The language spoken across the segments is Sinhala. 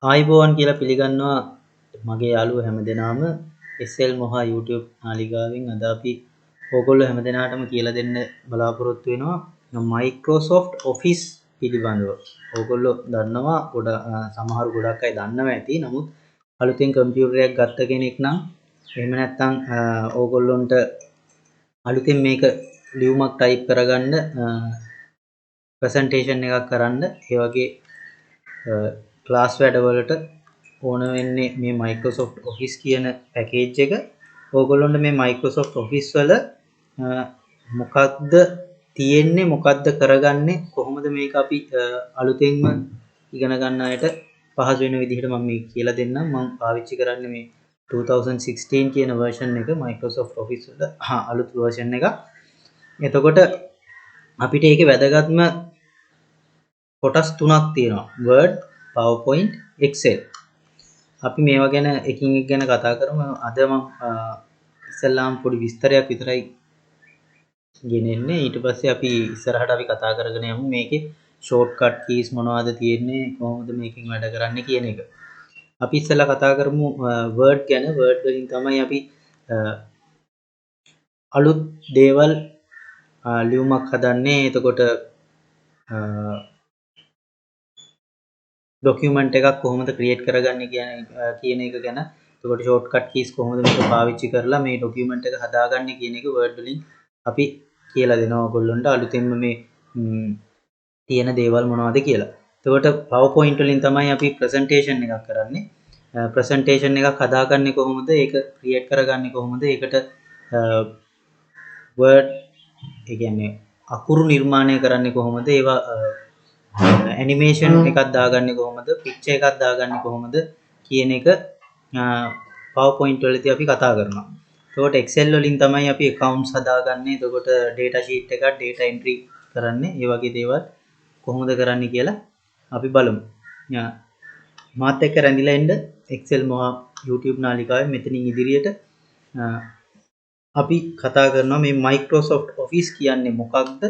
ආයිබෝවන් කියලා පිළිගන්නවා මගේ යාළුවෝ හැමදෙනාම SL මොහා YouTube නාලිකාවෙන් අද අපි ඕගොල්ලෝ හැමදෙනාටම කියලා දෙන්න බලාපොරොත්තු වෙනවා Microsoft Office පිළිබඳව. ඕගොල්ලෝ දන්නවා සමහර ගොඩක් අය දන්නවා ඇති. නමුත් අලුතෙන් කම්පියුටරයක් ගත්ත කෙනෙක් නම් එහෙම නැත්නම් ඕගොල්ලොන්ට අලුතෙන් මේක ලියුමක් ටයිප් කරගන්න ප්‍රසන්ටේෂන් එකක් කරන්න ඒ වගේ ක්ලාස් වැඩවලට ඕන වෙන්නේ මේ Microsoft Office කියන පැකේජ් එක. ඕගොල්ලොන්ට මේ Microsoft Office වල මොකක්ද තියෙන්නේ, මොකක්ද කරගන්නේ, කොහොමද මේක අපි අලුතෙන්ම ඉගෙන ගන්න අයට පහසු වෙන විදිහට මම මේ කියලා දෙන්නම්. මම පාවිච්චි කරන්නේ මේ 2016 කියන version එක Microsoft Office වල අලුත් version එක. එතකොට අපිට ඒකේ වැදගත්ම කොටස් තුනක් තියෙනවා. Word, PowerPoint, Excel. අපි මේවා ගැන එකින් එක ගැන කතා කරමු. අද මම ඉස්සෙල්ලාම පොඩි විස්තරයක් විතරයි ගෙනෙන්නේ. ඊට පස්සේ අපි ඉස්සරහට අපි කතා කරගෙන යමු මේකේ shortcut keys මොනවද තියෙන්නේ, කොහොමද මේකෙන් වැඩ කරන්නේ කියන එක. අපි ඉස්සෙල්ලා කතා කරමු Word ගැන. Word වලින් තමයි අපි අලුත් දේවල් ලියුමක් හදන්නේ. එතකොට ડોකියුමන්ට් එකක් කොහොමද ක්‍රියේට් කරගන්නේ කියන එක ගැන. එතකොට shortcut keys කොහොමද මේක පාවිච්චි කරලා මේ ડોකියුමන්ට් එක හදාගන්නේ කියන එක Word වලින් අපි කියලා දෙනවා ඔයගොල්ලන්ට අලුතෙන්ම මේ තියෙන දේවල් මොනවද කියලා. එතකොට PowerPoint වලින් තමයි අපි ප්‍රසන්ටේෂන් එකක් කරන්නේ. ප්‍රසන්ටේෂන් එකක් හදාගන්නේ කොහොමද? ඒක ක්‍රියේට් කරගන්නේ කොහොමද? ඒකට Word ඒ කියන්නේ අකුරු නිර්මාණය කරන්නේ කොහොමද? ඒවා ඇනිමේෂන් එකක් දාගන්නේ කොහොමද, පික්චර් එකක් දාගන්නේ කොහොමද කියන එක PowerPoint වලදී අපි කතා කරනවා. එතකොට Excel වලින් තමයි අපි accounts හදාගන්නේ. එතකොට data sheet එකක් data entry කරන්නේ. ඒ වගේ දේවල් කොහොමද කරන්නේ කියලා අපි බලමු. මාත් එක්ක රැඳිලා ඉන්න Excel මොහා YouTube නාලිකාවේ මෙතනින් ඉදිරියට අපි කතා කරනවා මේ Microsoft Office කියන්නේ මොකක්ද?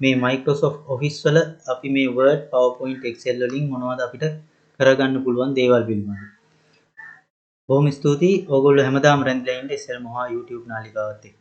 මේ Microsoft Office වල අපි මේ Word, PowerPoint, Excel වලින් මොනවද අපිට කරගන්න පුළුවන් දේවල් පිළිබඳව. බොහොම ස්තුතියි. ඕගොල්ලෝ හැමදාම රැඳිලා ඉන්න SL මොහා YouTube නාලිකාවත් එක්ක.